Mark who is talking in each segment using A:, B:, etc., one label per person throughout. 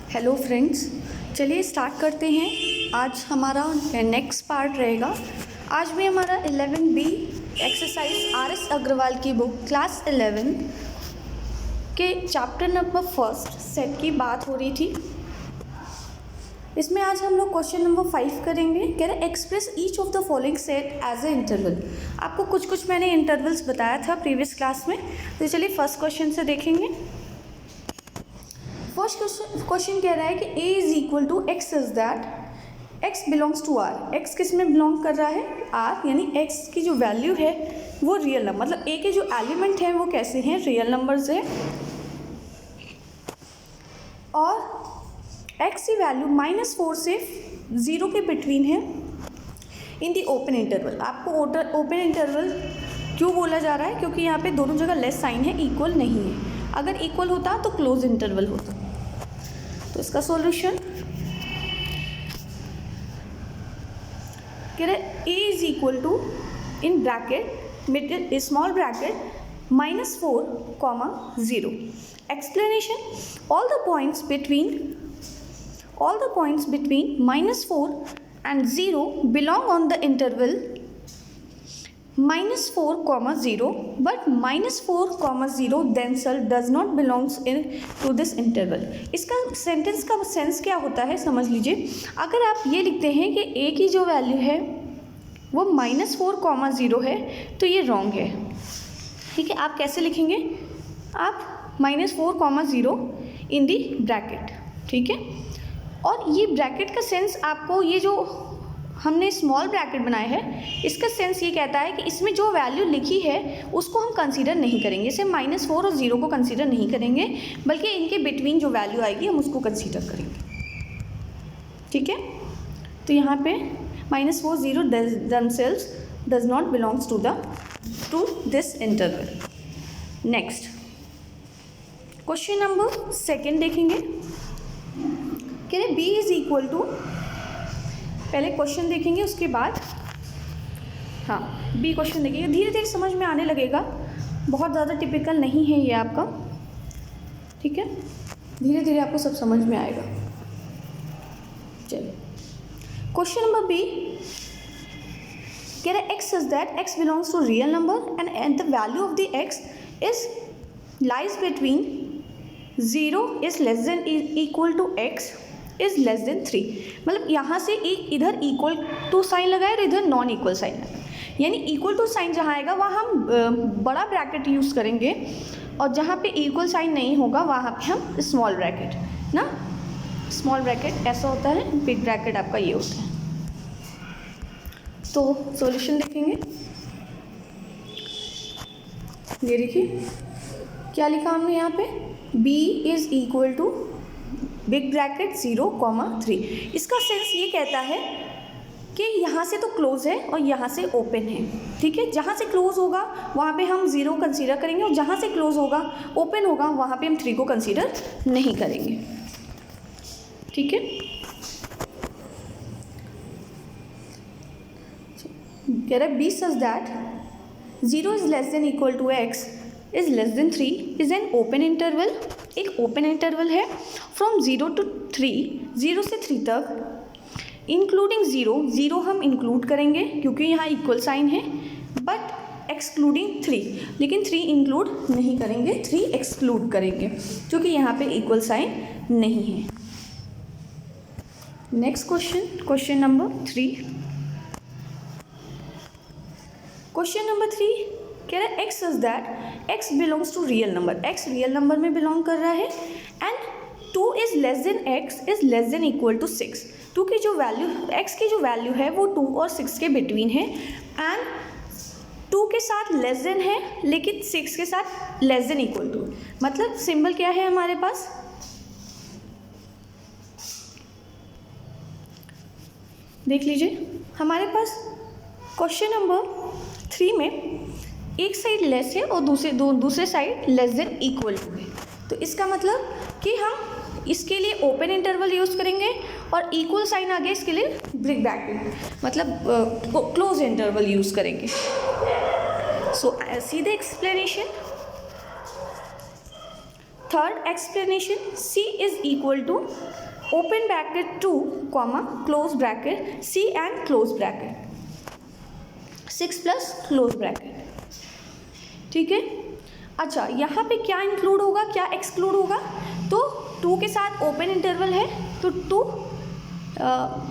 A: Hello friends, चलिए start करते हैं। आज हमारा नेक्स्ट पार्ट रहेगा। आज भी हमारा 11B एक्सरसाइज RS अग्रवाल की बुक क्लास 11 के चैप्टर नंबर फर्स्ट सेट की बात हो रही थी। इसमें आज हम लोग क्वेश्चन नंबर 5 करेंगे। कह रहे express each of the following set as a interval. आपको कुछ मैंने इंटरवल्स बताया था प्रीवियस क्लास में, तो चलिए फर्स्ट क्वेश्चन से देखेंगे। फर्स्ट क्वेश्चन कह रहा है कि a is equal to x is that x belongs to r। x किस में बिलोंग कर रहा है? r, यानी x की जो वैल्यू है वो रियल नंबर, मतलब a के जो एलिमेंट हैं वो कैसे हैं? रियल नंबर्स है। और x की वैल्यू -4 से 0 के बिटवीन है इन दी ओपन इंटरवल। आपको ओपन इंटरवल क्यों बोला जा रहा है? क्योंकि यहाँ पे दोनों जगह लेस साइन है, इक्वल नहीं है। अगर इक्वल होता तो क्लोज इंटरवल होता। तो इसका सॉल्यूशन कह रहे a is equal to in bracket middle small bracket -4, 0। Explanation, all the points between -4 and 0 belong on the interval -4, 0, but -4, 0 themselves does not belongs in to this interval। इसका sentence का sense क्या होता है समझ लीजिए। अगर आप ये लिखते हैं कि a की जो वैल्यू है वो -4, 0 है तो ये रॉन्ग है। ठीक है, आप कैसे लिखेंगे? आप -4, 0 इन दी ब्रैकेट। ठीक है, और ये ब्रैकेट का सेंस आपको, ये जो हमने स्मॉल ब्रैकेट बनाया है इसका सेंस ये कहता है कि इसमें जो वैल्यू लिखी है उसको हम कंसीडर नहीं करेंगे। इसे -4 और 0 को कंसीडर नहीं करेंगे, बल्कि इनके बिटवीन जो वैल्यू आएगी हम उसको कंसीडर करेंगे। ठीक है, तो यहाँ पे -4, 0 themselves does not belongs to this interval। Next question number 2 देखेंगे। कह रहे b इज इक्वल टू, पहले क्वेश्चन देखेंगे उसके बाद बी क्वेश्चन देखेंगे। धीरे धीरे समझ में आने लगेगा, बहुत ज़्यादा टिपिकल नहीं है ये आपका। ठीक है, धीरे धीरे आपको सब समझ में आएगा। चलिए क्वेश्चन नंबर बी कह रहे x is that x belongs to real number and the value of the x is lies between 0 is less than equal to x is less than 3। मतलब यहाँ से एक इधर इक्वल टू साइन लगाए और इधर नॉन इक्वल साइन लगाए, यानी इक्वल टू साइन जहाँ आएगा वहाँ हम बड़ा ब्रैकेट यूज़ करेंगे, और जहाँ पे इक्वल साइन नहीं होगा वहाँ पे हम स्मॉल ब्रैकेट ना। स्मॉल ब्रैकेट ऐसा होता है, बिग ब्रैकेट आपका ये होता है। तो सॉल्यूशन देखेंगे। ये देखिए क्या लिखा हमने यहाँ पे, b is equal to big bracket 0, 3। इसका सेंस ये कहता है कि यहाँ से तो क्लोज है और यहाँ से ओपन है। ठीक है, जहाँ से क्लोज होगा वहाँ पे हम 0 कंसीडर करेंगे, और जहाँ से क्लोज होगा ओपन होगा वहाँ पे हम 3 को कंसीडर नहीं करेंगे। ठीक है, कह रहे B such that 0 is less than equal to x is less than 3 is an open interval. एक ओपन इंटरवल है फ्रॉम 0 to 3, 0 से 3 तक, इंक्लूडिंग 0 हम इंक्लूड करेंगे क्योंकि यहाँ इक्वल साइन है, बट एक्सक्लूडिंग 3, लेकिन 3 इंक्लूड नहीं करेंगे, 3 एक्सक्लूड करेंगे क्योंकि यहाँ पे इक्वल साइन नहीं है। Next question number 3। Question number 3 कह रहा है x is that x belongs to real number. X real number में बिलोंग कर रहा है and 2 is less than x is less than equal to 6। 2 की जो वैल्यू, एक्स की जो वैल्यू है वो 2 और 6 के बिटवीन है, एंड 2 के साथ लेस देन है लेकिन 6 के साथ लेस देन इक्वल टू। मतलब सिंबल क्या है हमारे पास? देख लीजिए, हमारे पास क्वेश्चन नंबर 3 में एक साइड लेस है और दूसरे side less than equal to है। तो इसका मतलब कि हम इसके लिए ओपन इंटरवल यूज़ करेंगे और इक्वल साइन आ गया इसके लिए बिग ब्रैकेट, मतलब क्लोज इंटरवल यूज़ करेंगे। So C the explanation. Third explanation, C is equal to open bracket 2 comma close bracket C and close bracket 6 plus close bracket. ठीक है। अच्छा, यहाँ पे क्या इंक्लूड होगा, क्या एक्सक्लूड होगा? तो 2 के साथ ओपन इंटरवल है तो 2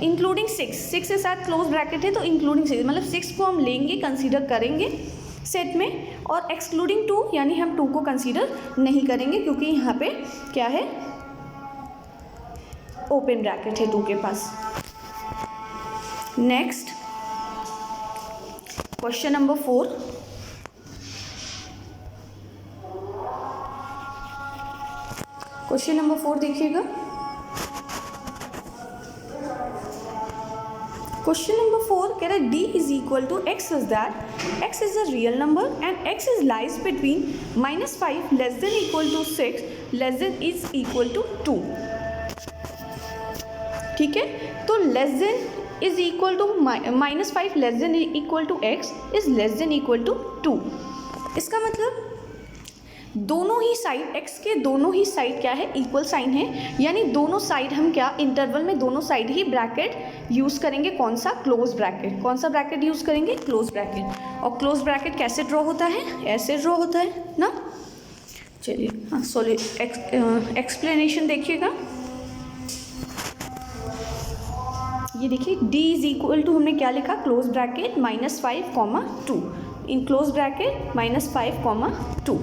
A: इंक्लूडिंग 6 के साथ क्लोज ब्रैकेट है तो इंक्लूडिंग 6, मतलब 6 को हम लेंगे, कंसीडर करेंगे सेट में, और एक्सक्लूडिंग 2 यानी हम 2 को कंसीडर नहीं करेंगे क्योंकि यहाँ पे क्या है, ओपन ब्रैकेट है 2 के पास। Next question number 4, question number 4 देखिएगा। क्वेश्चन नंबर 4 कह रहा है D is equal to x is that X is a real number and X is lies between -5 less than equal to 6 less than is equal to 2। ठीक है, तो less than is equal to -5 less than equal to x is less than equal to 2। इसका मतलब दोनों ही side, x के दोनों ही side क्या है, इक्वल साइन है, यानी दोनों साइड हम क्या, इंटरवल में दोनों साइड ही ब्रैकेट यूज़ करेंगे। कौन सा? Close bracket. कौन सा ब्रैकेट यूज़ करेंगे? Close bracket. और क्लोज ब्रैकेट कैसे ड्रॉ होता है? ऐसे ड्रॉ होता है ना। चलिए हाँ, एक्सप्लेनेशन देखिएगा। ये देखिए D इज इक्वल टू, हमने क्या लिखा, close bracket -5, 2 in close bracket -5, 2।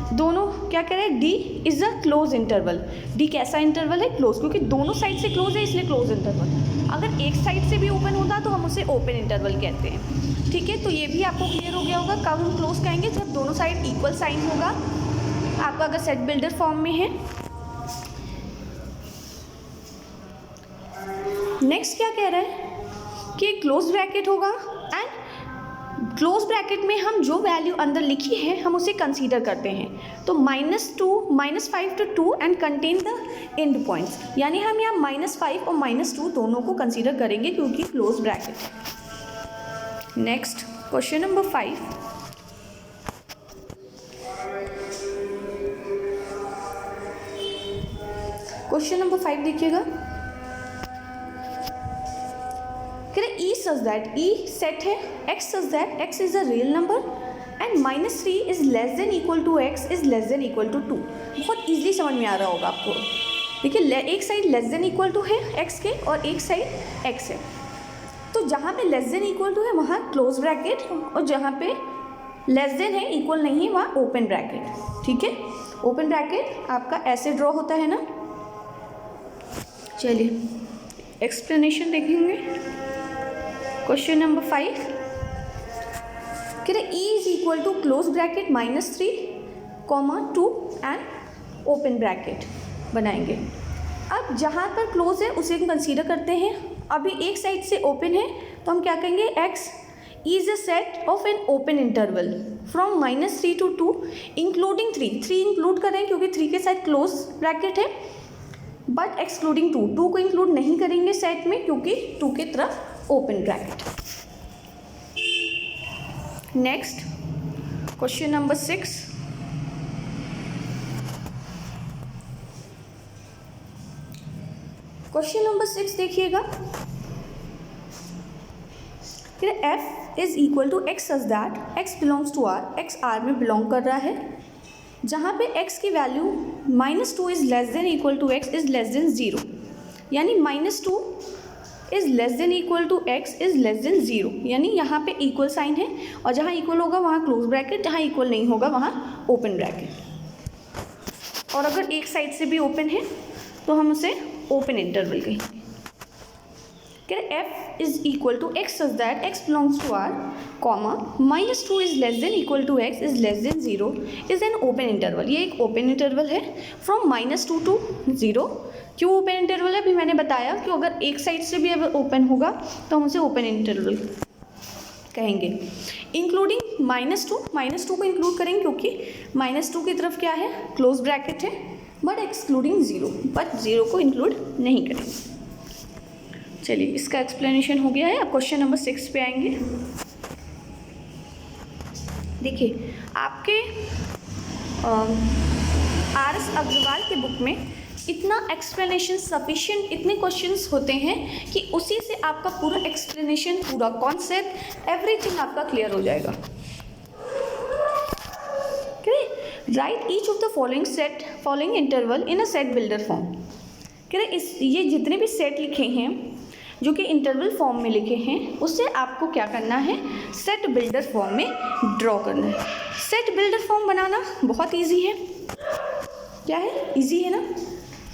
A: दोनों क्या कह रहे हैं, D is a close interval. D कैसा इंटरवल है? क्लोज, क्योंकि दोनों साइड से क्लोज है इसलिए क्लोज इंटरवल। अगर एक साइड से भी ओपन होता तो हम उसे ओपन इंटरवल कहते हैं। ठीक है, तो ये भी आपको क्लियर हो गया होगा। कब हम क्लोज कहेंगे? जब दोनों साइड इक्वल साइन होगा, आपका अगर सेट बिल्डर फॉर्म में है। नेक्स्ट क्या कह रहा है कि क्लोज ब्रैकेट होगा एंड क्लोज ब्रैकेट में हम जो वैल्यू अंदर लिखी है हम उसे कंसीडर करते हैं। तो -5 to 2 and contain the end points, यानी हम यहाँ -5 और -2 दोनों को कंसीडर करेंगे क्योंकि क्लोज ब्रैकेट है। Next question number 5, question number 5 देखिएगा। E such that E set है, X such that X is a real number and -3 is less than equal to X is less than equal to 2। बहुत easily समझ में आ रहा होगा आपको। देखिए एक side less than equal to है X के और एक साइड X है, तो जहाँ पे लेस देन इक्वल टू है वहाँ क्लोज ब्रैकेट, और जहाँ पे लेस देन है, इक्वल नहीं है, वहाँ ओपन ब्रैकेट। ठीक है, ओपन ब्रैकेट आपका ऐसे ड्रॉ होता है ना। चलिए एक्सप्लेनेशन देखेंगे। क्वेश्चन नंबर 5 कह रहे E is equal to close bracket -3, 2 and open bracket बनाएंगे। अब जहाँ पर क्लोज है उसे हम कंसीडर करते हैं। अभी एक साइड से ओपन है तो हम क्या कहेंगे, X is a set of N open interval from -3 to 2 including 3 include करें क्योंकि 3 के साथ क्लोज ब्रैकेट है, बट एक्सक्लूडिंग 2 को इंक्लूड नहीं करेंगे सेट में क्योंकि 2 की तरफ open bracket. Next question number 6, question number 6 देखिएगा। F is equal to x such that x belongs to R, x R में बिलोंग कर रहा है, जहाँ पे x की value -2 is less than equal to x is less than 0, यानी -2 is less than equal to x is less than 0, यानी यहाँ पे इक्वल साइन है और जहाँ इक्वल होगा वहाँ क्लोज ब्रैकेट, जहाँ इक्वल नहीं होगा वहाँ ओपन ब्रैकेट। और अगर एक साइड से भी ओपन है तो हम उसे ओपन इंटरवल कहेंगे। F is equal to x such that x belongs to R, -2 is less than equal to x is less than 0 is an open interval. ये एक ओपन इंटरवल है फ्रॉम -2 to 0। क्यों open interval है? अभी मैंने बताया कि अगर एक साइड से भी अगर ओपन होगा तो हम उसे ओपन इंटरवल कहेंगे। इंक्लूडिंग -2 को इंक्लूड करेंगे क्योंकि -2 की तरफ क्या है, क्लोज ब्रैकेट है, बट एक्सक्लूडिंग 0, बट 0 को इंक्लूड नहीं करेंगे। चलिए इसका एक्सप्लेनेशन हो गया है। अब क्वेश्चन नंबर 6 पे आएंगे। देखिए आपके RS अग्रवाल के बुक में इतना एक्सप्लेनेशन सफिशिएंट, इतने क्वेश्चंस होते हैं कि उसी से आपका पूरा एक्सप्लेनेशन, पूरा कॉन्सेप्ट, एवरीथिंग आपका क्लियर हो जाएगा। Right each of the following interval in a set builder form. कह रहे ये जितने भी सेट लिखे हैं जो कि इंटरवल फॉर्म में लिखे हैं, उससे आपको क्या करना है, सेट बिल्डर फॉर्म में ड्रॉ करना है। सेट बिल्डर फॉर्म बनाना बहुत ईजी है। क्या है, ईजी है ना।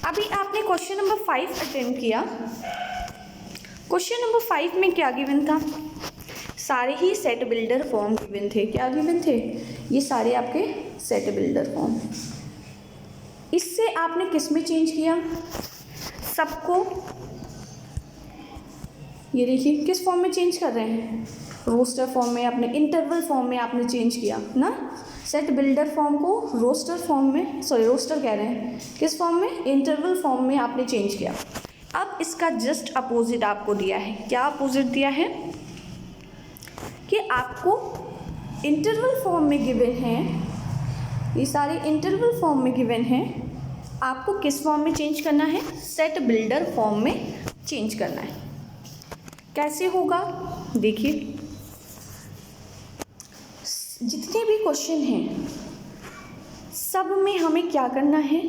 A: अभी आपने क्वेश्चन नंबर 5 अटेम्प्ट किया। क्वेश्चन नंबर 5 में क्या गिवन था, सारे ही सेट बिल्डर फॉर्म गिवन थे। क्या गिवन थे, ये सारे आपके सेट बिल्डर फॉर्म। इससे आपने किस में चेंज किया, सबको, ये देखिए किस फॉर्म में चेंज कर रहे हैं, रोस्टर फॉर्म में, अपने इंटरवल फॉर्म में आपने चेंज किया ना। सेट बिल्डर फॉर्म को रोस्टर फॉर्म में, सॉरी रोस्टर कह रहे हैं, किस फॉर्म में, इंटरवल फॉर्म में आपने चेंज किया। अब इसका जस्ट अपोजिट आपको दिया है। क्या अपोजिट दिया है कि आपको इंटरवल फॉर्म में गिवन है, ये सारे इंटरवल फॉर्म में गिवन है, आपको किस फॉर्म में चेंज करना है, सेट बिल्डर फॉर्म में चेंज करना है। कैसे होगा देखिए, जितने भी क्वेश्चन हैं सब में हमें क्या करना है,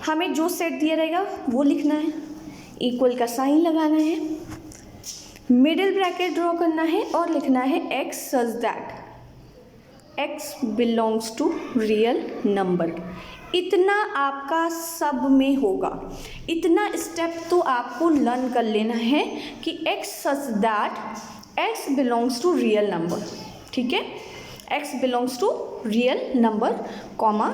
A: हमें जो सेट दिया रहेगा वो लिखना है, इक्वल का साइन लगाना है, मिडिल ब्रैकेट ड्रॉ करना है और लिखना है x such that x belongs to real number. इतना आपका सब में होगा। इतना स्टेप तो आपको लर्न कर लेना है कि x such that x belongs to real number. ठीक है, x belongs to real number, comma,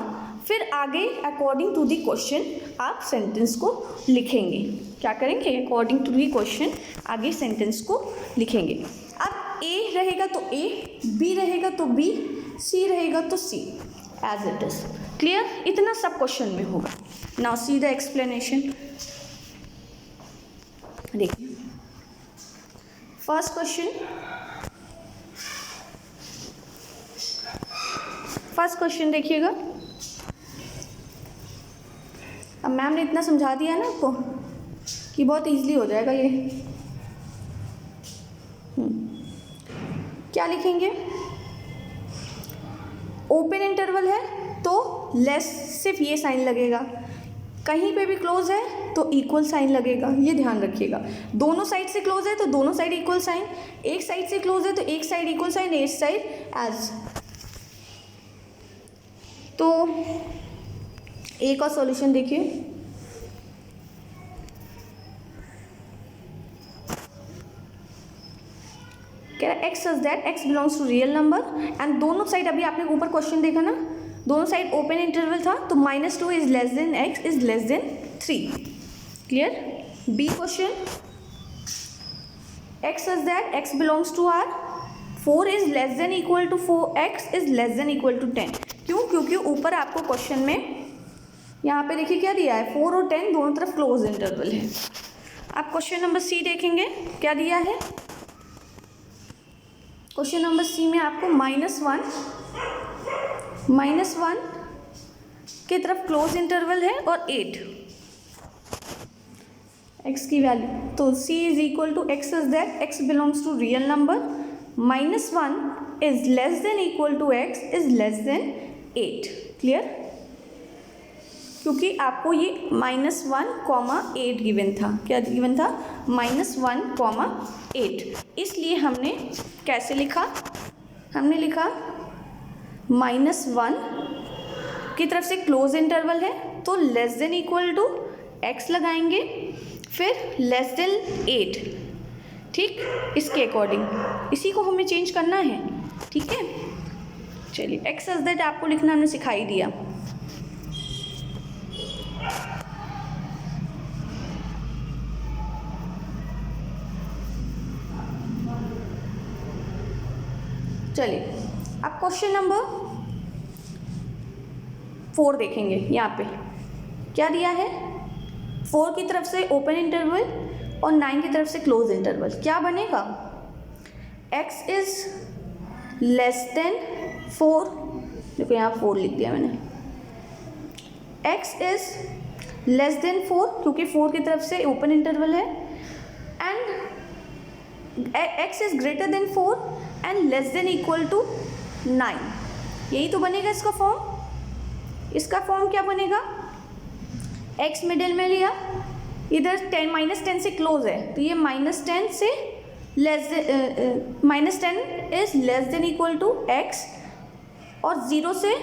A: फिर आगे अकॉर्डिंग टू दी क्वेश्चन आप सेंटेंस को लिखेंगे। क्या करेंगे, अकॉर्डिंग टू दी क्वेश्चन आगे सेंटेंस को लिखेंगे। अब A रहेगा तो A, B रहेगा तो B, C रहेगा तो C, as it is. Clear, इतना सब क्वेश्चन में होगा। Now see the explanation. देखिए फर्स्ट क्वेश्चन देखिएगा। अब मैम ने इतना समझा दिया ना आपको कि बहुत इजीली हो जाएगा ये। क्या लिखेंगे, ओपन इंटरवल है तो लेस, सिर्फ ये साइन लगेगा, कहीं पे भी क्लोज है तो इक्वल साइन लगेगा, ये ध्यान रखिएगा। दोनों साइड से क्लोज है तो दोनों साइड इक्वल साइन, एक साइड से क्लोज है तो एक साइड इक्वल साइन, एक साइड एज। तो एक और सॉल्यूशन देखिए, कह रहा है x such that x belongs to real number and दोनों साइड, अभी आपने ऊपर क्वेश्चन देखा ना, दोनों साइड ओपन इंटरवल था तो -2 is less than x is less than 3। Clear. B question, x such that x belongs to R, 4 is less than equal to 4x is less than equal to 10। क्यों, क्योंकि ऊपर आपको question में यहाँ पे देखिए क्या दिया है, 4 और 10 दोनों तरफ क्लोज इंटरवल है। आप क्वेश्चन नंबर सी देखेंगे क्या दिया है। क्वेश्चन नंबर सी में आपको -1 की तरफ क्लोज इंटरवल है और 8 x की वैल्यू, तो c is equal to x such that x belongs to real number, -1 is less than equal to x is less than 8। Clear, क्योंकि आपको ये -1,8 गिवन था। क्या गिवन था, -1,8। इसलिए हमने कैसे लिखा, हमने लिखा -1 की तरफ से क्लोज इंटरवल है तो less than equal to x लगाएंगे, फिर लेस देन 8। ठीक, इसके अकॉर्डिंग इसी को हमें चेंज करना है। ठीक है, चलिए एक्स सच दैट आपको लिखना हमने सिखाई दिया। चलिए अब क्वेश्चन नंबर 4 देखेंगे। यहाँ पे क्या दिया है, 4 की तरफ से ओपन इंटरवल और 9 की तरफ से क्लोज इंटरवल। क्या बनेगा, x इज लेस देन 4, देखो यहाँ 4 लिख दिया मैंने, x इज लेस देन 4 क्योंकि 4 की तरफ से ओपन इंटरवल है, and x is greater than 4 and less than equal to 9। यही तो बनेगा इसका फॉर्म। इसका फॉर्म क्या बनेगा, x मिडिल में लिया, इधर -10 से क्लोज है तो ये -10 से -10 is less than equal to x, और 0 से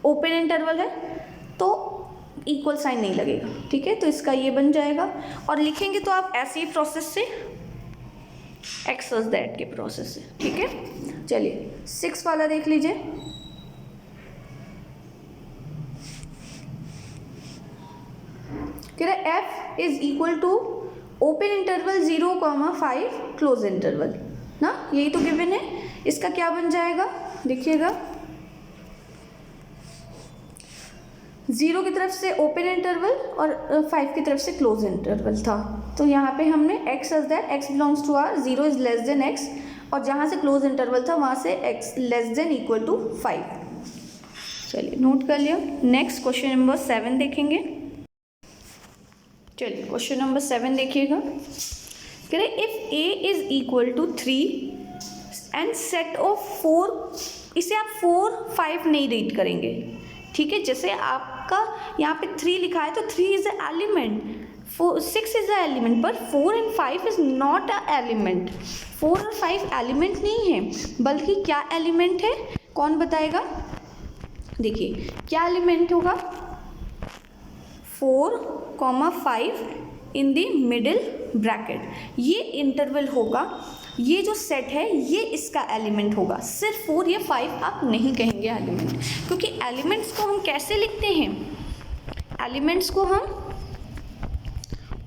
A: ओपन इंटरवल है तो इक्वल साइन नहीं लगेगा, ठीक है। तो इसका ये बन जाएगा, और लिखेंगे तो आप ऐसे ही प्रोसेस से x इज दैट के प्रोसेस से, ठीक है। चलिए 6 वाला देख लीजिए। कह रहा f is equal to open interval 0,5 close interval ना, यही तो गिवन है। इसका क्या बन जाएगा देखिएगा, 0 की तरफ से ओपन इंटरवल और 5 की तरफ से क्लोज इंटरवल था, तो यहाँ पे हमने x as that x belongs to r, 0 is less than x, और जहाँ से क्लोज इंटरवल था वहाँ से x less than equal to 5। चलिए नोट कर लिया। नेक्स्ट क्वेश्चन नंबर 7 देखेंगे। चलिए क्वेश्चन नंबर 7 देखिएगा। कह रहे if a is equal to 3 and set of 4, इसे आप 4, 5 नहीं रीड करेंगे, ठीक है। जैसे आपका यहाँ पे 3 लिखा है तो 3 is a element, 6 is a element, but 4 and 5 is not a element. 4 और 5 एलिमेंट नहीं है, बल्कि क्या एलिमेंट है, कौन बताएगा। देखिए क्या एलिमेंट होगा, 4,5 इन द मिडिल ब्रैकेट, ये इंटरवल होगा, ये जो सेट है ये इसका एलिमेंट होगा। सिर्फ 4 या 5 आप नहीं कहेंगे एलिमेंट, क्योंकि एलिमेंट्स को हम कैसे लिखते हैं, एलिमेंट्स को हम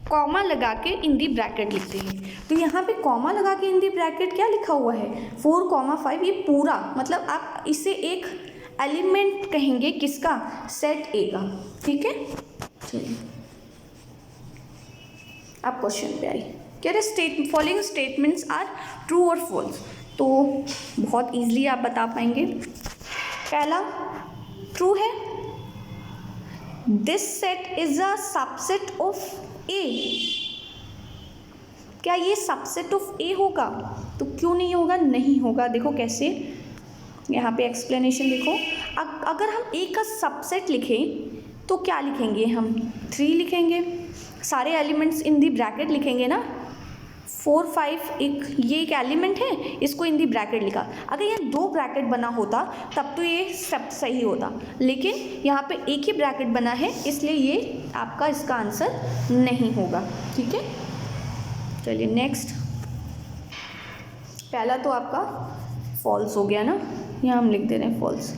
A: कॉमा लगा के इन दी ब्रैकेट लिखते हैं। तो यहाँ पे कॉमा लगा के इन दी ब्रैकेट क्या लिखा हुआ है, 4,5, ये पूरा, मतलब आप इसे एक एलिमेंट कहेंगे किसका, सेट ए का, ठीक है। चलिए अब क्वेश्चन पे आई। कह रहे फॉलोइंग स्टेटमेंट्स आर ट्रू और फॉल्स, तो बहुत इजीली आप बता पाएंगे। पहला ट्रू है, this set is a subset of A. क्या ये सबसेट ऑफ ए होगा, तो क्यों नहीं होगा, नहीं होगा। देखो कैसे, यहाँ पे एक्सप्लेनेशन देखो। अगर हम ए का सबसेट लिखें तो क्या लिखेंगे, हम 3 लिखेंगे, सारे एलिमेंट्स इन दी ब्रैकेट लिखेंगे ना। 4, 5 ये एक एलिमेंट है, इसको इन दी ब्रैकेट लिखा। अगर ये 2 ब्रैकेट बना होता तब तो ये सब सही होता, लेकिन यहाँ पे एक ही ब्रैकेट बना है, इसलिए ये आपका इसका आंसर नहीं होगा, ठीक है। चलिए नेक्स्ट, पहला तो आपका फॉल्स हो गया ना, यहाँ हम लिख दे रहे हैं फॉल्स।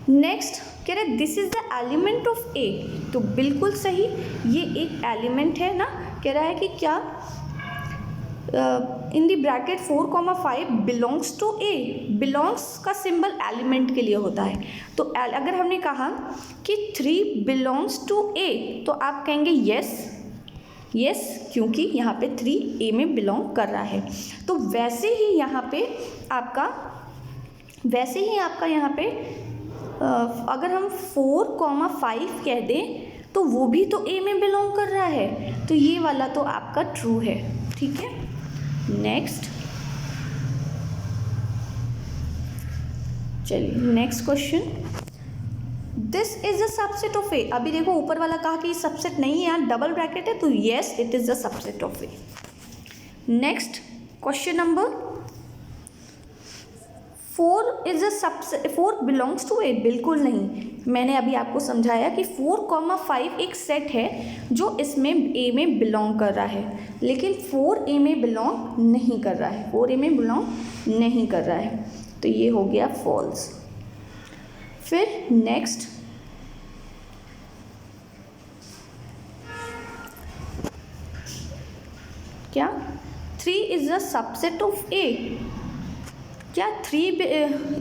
A: नेक्स्ट कह रहे this is the element of A, तो बिल्कुल सही, ये एक एलिमेंट है ना। कह रहा है कि क्या in the bracket 4,5 belongs to A, belongs का सिंबल एलिमेंट के लिए होता है। तो अगर हमने कहा कि 3 बिलोंग्स टू ए, तो आप कहेंगे यस, यस, क्योंकि यहाँ पे 3 ए में बिलोंग कर रहा है। तो वैसे ही यहाँ पे आपका यहाँ पे अगर हम 4,5 कह दें तो वो भी तो ए में बिलोंग कर रहा है, तो ये वाला तो आपका ट्रू है, ठीक है। नेक्स्ट, चलिए next question, this is a subset of A. अभी देखो ऊपर वाला कहा कि सबसेट नहीं है, यहाँ डबल ब्रैकेट है, तो yes it is a subset of A. Next question number 4 belongs to A, बिल्कुल नहीं। मैंने अभी आपको समझाया कि 4,5 एक सेट है जो इसमें ए में बिलोंग कर रहा है, लेकिन 4 ए में बिलोंग नहीं कर रहा है, 4 ए में बिलोंग नहीं कर रहा है, तो ये हो गया फॉल्स। फिर नेक्स्ट, क्या 3 is a subset of A, क्या 3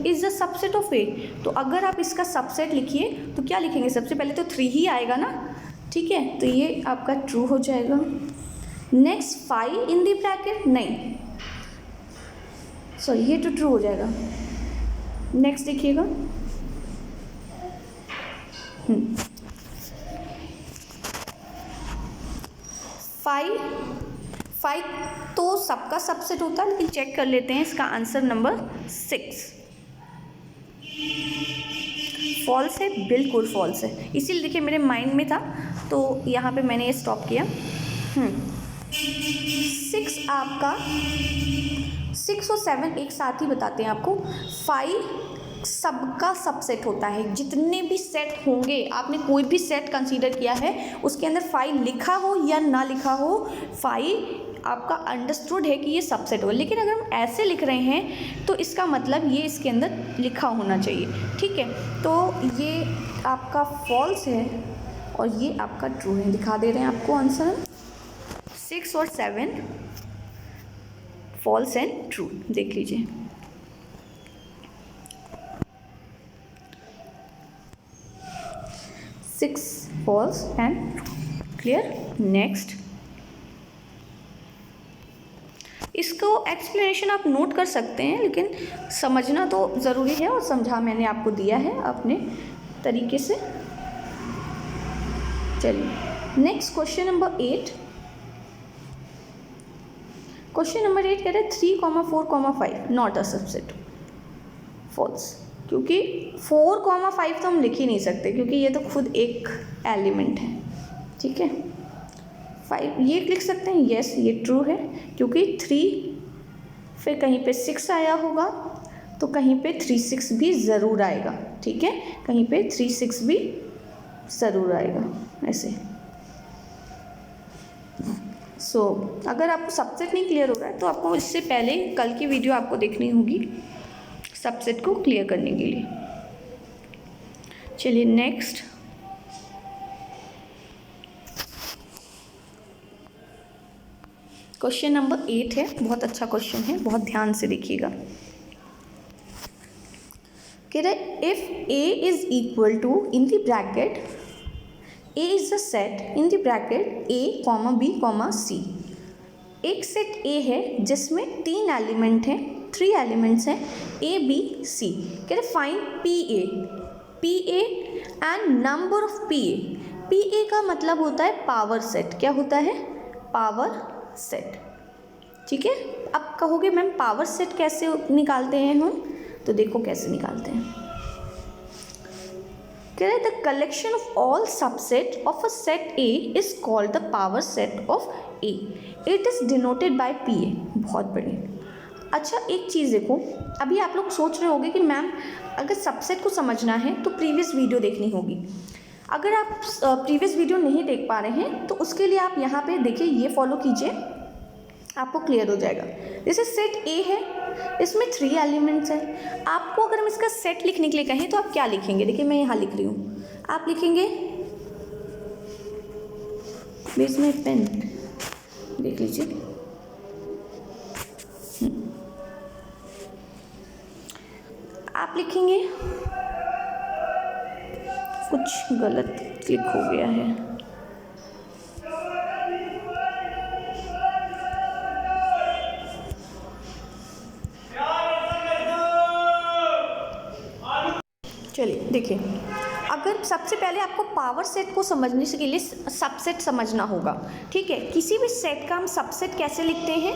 A: is a subset of A. तो अगर आप इसका सबसेट लिखिए तो क्या लिखेंगे, सबसे पहले तो 3 ही आएगा ना, ठीक है, तो ये आपका ट्रू हो जाएगा। नेक्स्ट 5 इन दी ब्रैकेट, नहीं सॉरी, ये तो ट्रू हो जाएगा। नेक्स्ट देखिएगा, फाइव तो सबका सबसेट होता है, लेकिन चेक कर लेते हैं इसका आंसर नंबर 6 फॉल्स है, बिल्कुल फॉल्स है। इसीलिए देखिए मेरे माइंड में था तो यहाँ पे मैंने ये स्टॉप किया। 6 आपका 6 और 7 एक साथ ही बताते हैं आपको। 5 सबका सबसेट होता है, जितने भी सेट होंगे, आपने कोई भी सेट कंसीडर किया है उसके अंदर 5 लिखा हो या ना लिखा हो, 5 आपका अंडरस्टूड है कि ये सबसेट हो। लेकिन अगर हम ऐसे लिख रहे हैं तो इसका मतलब ये इसके अंदर लिखा होना चाहिए, ठीक है। तो ये आपका फॉल्स है और ये आपका ट्रू है। दिखा दे रहे हैं आपको आंसर। 6 और 7 फॉल्स एंड ट्रू, देख लीजिए। Six false and clear. Next, इसको एक्सप्लेनेशन आप नोट कर सकते हैं, लेकिन समझना तो ज़रूरी है और समझा मैंने आपको दिया है अपने तरीके से। चलिए next question number 8। Question number 8 कह रहे हैं 3, 4, 5 नॉट अ सबसेट। फॉल्स, क्योंकि 4, 5 तो हम लिख ही नहीं सकते, क्योंकि ये तो खुद एक एलिमेंट है, ठीक है। 5 ये लिख सकते हैं, यस ये ट्रू है, क्योंकि 3 फिर कहीं पे 6 आया होगा तो कहीं पे 3, 6 भी ज़रूर आएगा, ठीक है। कहीं पे 3, 6 भी ज़रूर आएगा ऐसे। अगर आपको सबसेट नहीं क्लियर हो रहा है तो आपको इससे पहले कल की वीडियो आपको देखनी होगी सबसेट को क्लियर करने के लिए। चलिए नेक्स्ट, क्वेश्चन नंबर 8 है, बहुत अच्छा क्वेश्चन है, बहुत ध्यान से देखिएगा। कह रहे if A is equal to in the bracket A is the set in the bracket A comma B comma C. एक सेट ए है जिसमें 3 एलिमेंट हैं, 3 एलिमेंट्स हैं ए बी सी। कह रहे find P A and number of P A का मतलब होता है पावर सेट। क्या होता है? पावर सेट, ठीक है। अब कहोगे मैम पावर सेट कैसे निकालते हैं हम, तो देखो कैसे निकालते हैं। कह रहे the collection of all subset of a set A is called the power set of A, it is denoted by P ए। बहुत बढ़िया। अच्छा एक चीज़ देखो, अभी आप लोग सोच रहे होंगे कि मैम अगर सबसेट को समझना है तो प्रीवियस वीडियो देखनी होगी। अगर आप प्रीवियस वीडियो नहीं देख पा रहे हैं तो उसके लिए आप यहाँ पे देखिए, ये फॉलो कीजिए, आपको क्लियर हो जाएगा। जैसे सेट ए है, इसमें 3 एलिमेंट्स हैं। आपको अगर हम इसका सेट लिखने के लिए कहें तो आप क्या लिखेंगे? देखिए मैं यहाँ लिख रही हूँ, आप लिखेंगे, इसमें पेन देख लीजिए, आप लिखेंगे, कुछ गलत क्लिक हो गया है, चलिए देखिए। अगर सबसे पहले आपको पावर सेट को समझने के लिए सबसेट समझना होगा, ठीक है। किसी भी सेट का हम सबसेट कैसे लिखते हैं?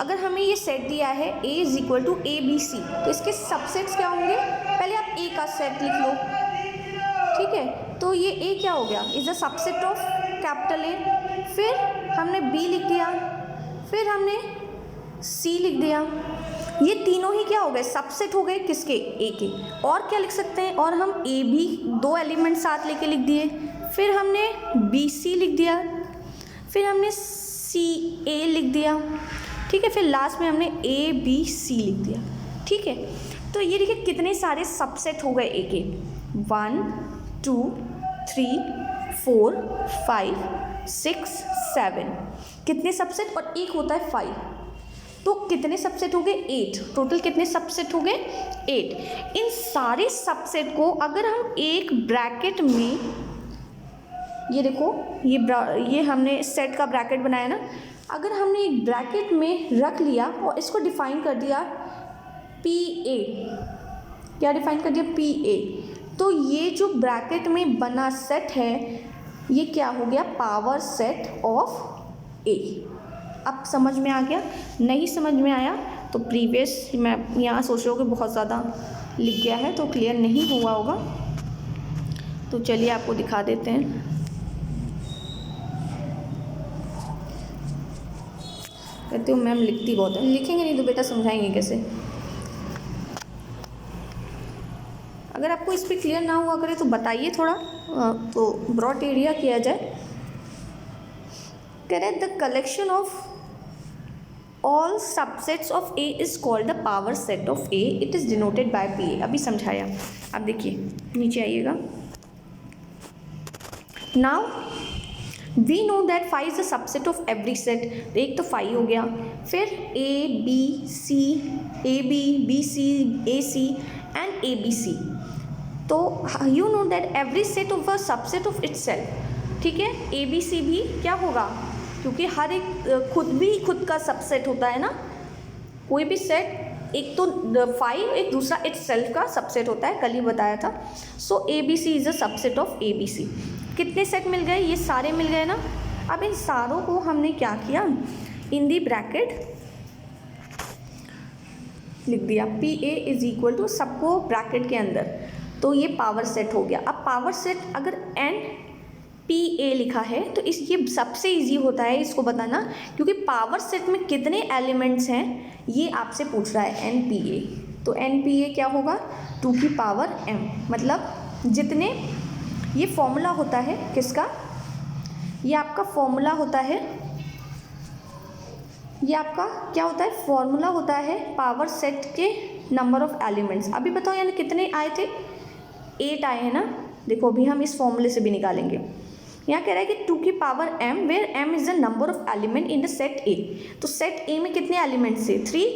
A: अगर हमें ये सेट दिया है A is equal to A B C, तो इसके सबसेट्स क्या होंगे? पहले आप A का सेट लिख लो, ठीक है। तो ये A क्या हो गया? Is the subset of capital A। फिर हमने B लिख दिया, फिर हमने C लिख दिया। ये तीनों ही क्या हो गए? सबसेट हो गए किसके? ए के। और क्या लिख सकते हैं? और हम ए बी 2 एलिमेंट साथ लेके लिख दिए, फिर हमने बी सी लिख दिया, फिर हमने सी ए लिख दिया, ठीक है। फिर लास्ट में हमने ए बी सी लिख दिया, ठीक है। तो ये देखिए कितने सारे सबसेट हो गए ए के। 1 2 3 4 5 6 7 कितने सबसेट? और एक होता है 5, तो कितने सबसेट हो गए? 8। टोटल कितने सबसेट हो गए? 8। इन सारे सबसेट को अगर हम एक ब्रैकेट में, ये देखो ये हमने सेट का ब्रैकेट बनाया ना, अगर हमने एक ब्रैकेट में रख लिया और इसको डिफाइन कर दिया पी ए, क्या डिफाइन कर दिया? P A. तो ये जो ब्रैकेट में बना सेट है ये क्या हो गया, पावर सेट ऑफ ए। अब समझ में आ गया? नहीं समझ में आया तो प्रीवियस मैं यहाँ सोच रहा हूँ कि बहुत ज़्यादा लिख गया है तो क्लियर नहीं हुआ होगा, तो चलिए आपको दिखा देते हैं। कहते हो मैम लिखती बहुत है, लिखेंगे नहीं तो बेटा समझाएंगे कैसे? अगर आपको इस पर क्लियर ना हुआ करे तो बताइए थोड़ा, तो ब्रॉड एरिया किया जाए। Correct, the collection of all subsets of A is called the power set of A, it is denoted by P A. अभी समझाया। अब देखिए नीचे आइएगा। Now we know that five is the subset of every set. एक तो five हो गया, फिर A B C, A B C, A C and A B C. तो you know that every set of a subset of itself, ठीक है। ए B सी भी क्या होगा, क्योंकि हर एक खुद का सबसेट होता है ना, कोई भी सेट, एक तो फाइव, एक दूसरा इटसेल्फ का सबसेट होता है, कल ही बताया था। So A B C is a subset of A B C. कितने सेट मिल गए, ये सारे मिल गए ना। अब इन सारों को हमने क्या किया, इन दी ब्रैकेट लिख दिया, P A is equal to, सबको ब्रैकेट के अंदर, तो ये पावर सेट हो गया। अब पावर सेट अगर एन पी ए लिखा है तो ये सबसे इजी होता है इसको बताना, क्योंकि पावर सेट में कितने एलिमेंट्स हैं ये आपसे पूछ रहा है, एन पी ए। तो एन पी ए क्या होगा, 2 की पावर m, मतलब जितने, ये फॉर्मूला होता है किसका, ये आपका फॉर्मूला होता है, ये आपका क्या होता है, फॉर्मूला होता है पावर सेट के नंबर ऑफ एलिमेंट्स। अभी बताओ यानी कितने आए थे, 8 आए हैं ना। देखो अभी हम इस फॉर्मूले से भी निकालेंगे। यहाँ कह रहा है कि 2 की power m, where m is the number of element in the set A. तो सेट ए में कितने एलिमेंट्स थे, 3,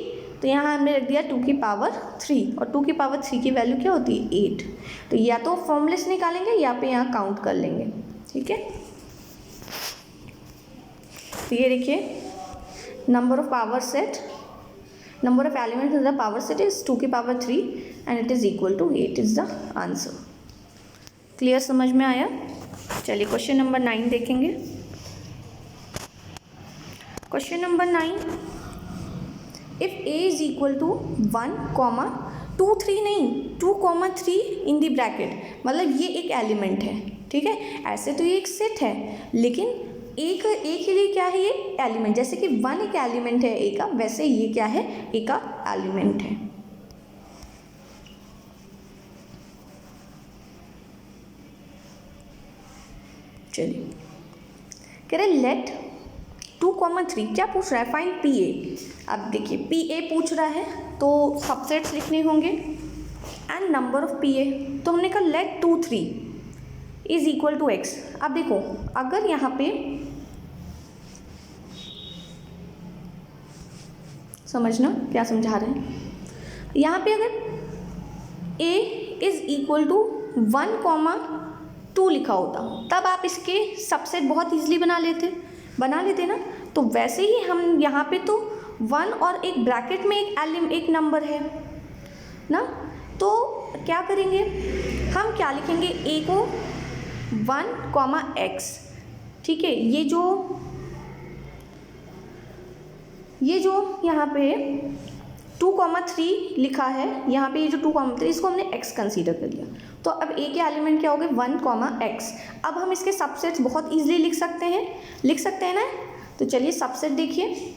A: तो यहाँ हमने रख दिया 2 की पावर 3, और 2 की पावर 3 की वैल्यू क्या होती है, 8। तो या तो फॉर्मूले से निकालेंगे या पे यहाँ काउंट कर लेंगे, ठीक है। तो ये देखिए, number of power set, number of elements in the power set is 2 की power 3 and it is equal to 8 is the answer. Clear, समझ में आया? चलिए क्वेश्चन नंबर 9 देखेंगे। Question number 9, if A is equal to 1, 2, 3 नहीं, 2, 3 इन दी bracket, मतलब ये एक एलिमेंट है, ठीक है। ऐसे तो ये एक सेट है, लेकिन एक के लिए क्या है, ये एलिमेंट, जैसे कि 1 एक एलिमेंट है ए का, वैसे ये क्या है, ए का एलिमेंट है। चलिए कह रहे लेट 2, 3, क्या पूछ रहा है, फाइंड पी ए। अब देखिए पी ए पूछ रहा है तो सबसेट्स लिखने होंगे and number of P A. तो हमने कहा let 2, 3 is equal to x. अब देखो अगर यहाँ पे समझना क्या समझा रहे हैं, यहाँ पे अगर a इज इक्वल टू 1, 2 लिखा होता तब आप इसके सबसेट बहुत ईजिली बना लेते ना। तो वैसे ही हम यहाँ पे तो 1 और एक ब्रैकेट में एक नंबर है ना, तो क्या करेंगे हम, क्या लिखेंगे, a को 1, x, ठीक है। ये जो यहाँ पे 2, 3 लिखा है, यहाँ पे ये जो 2, 3 इसको हमने x कंसीडर कर लिया। तो अब a के एलिमेंट क्या हो गए, 1, x। अब हम इसके सबसेट्स बहुत इजीली लिख सकते हैं ना। तो चलिए सबसेट देखिए,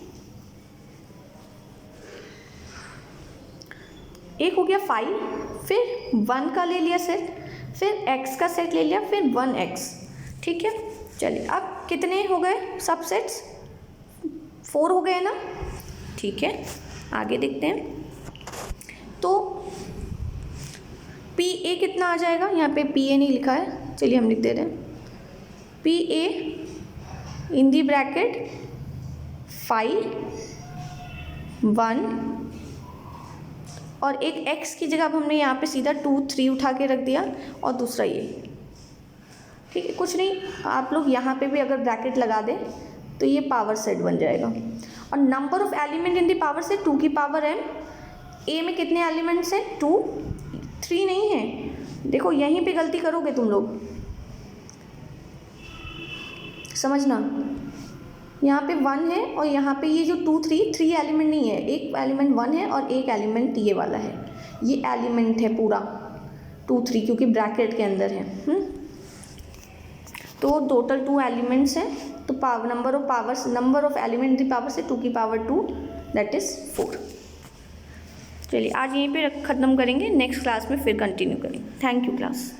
A: एक हो गया 5, फिर 1 का ले लिया सेट, फिर x का सेट ले लिया, फिर 1x, ठीक है। चलिए अब कितने हो गए सबसेट्स, 4 हो गए ना, ठीक है। आगे देखते हैं, तो पी ए कितना आ जाएगा, यहाँ पे पी ए नहीं लिखा है, चलिए हम लिख दे रहे हैं, P A in the bracket 5, 1 और एक x की जगह अब हमने यहाँ पे सीधा 2, 3 उठा के रख दिया और दूसरा ये, ठीक है। कुछ नहीं, आप लोग यहाँ पे भी अगर ब्रैकेट लगा दें तो ये पावर सेट बन जाएगा। और number of element in the power set 2 की पावर m। ए में कितने एलिमेंट्स हैं, 2, 3 नहीं है, देखो यहीं पे गलती करोगे तुम लोग, समझना। यहाँ पे 1 है और यहाँ पे ये जो 2 3 एलिमेंट नहीं है, एक एलिमेंट 1 है और एक एलिमेंट ये वाला है, ये एलिमेंट है पूरा 2 3 क्योंकि ब्रैकेट के अंदर है। तो टोटल 2 एलिमेंट्स हैं, तो नंबर ऑफ एलिमेंट की पावर से 2 की पावर 2 दैट इज़ 4। चलिए आज यहीं पे ख़त्म करेंगे, नेक्स्ट क्लास में फिर कंटिन्यू करेंगे। Thank you class.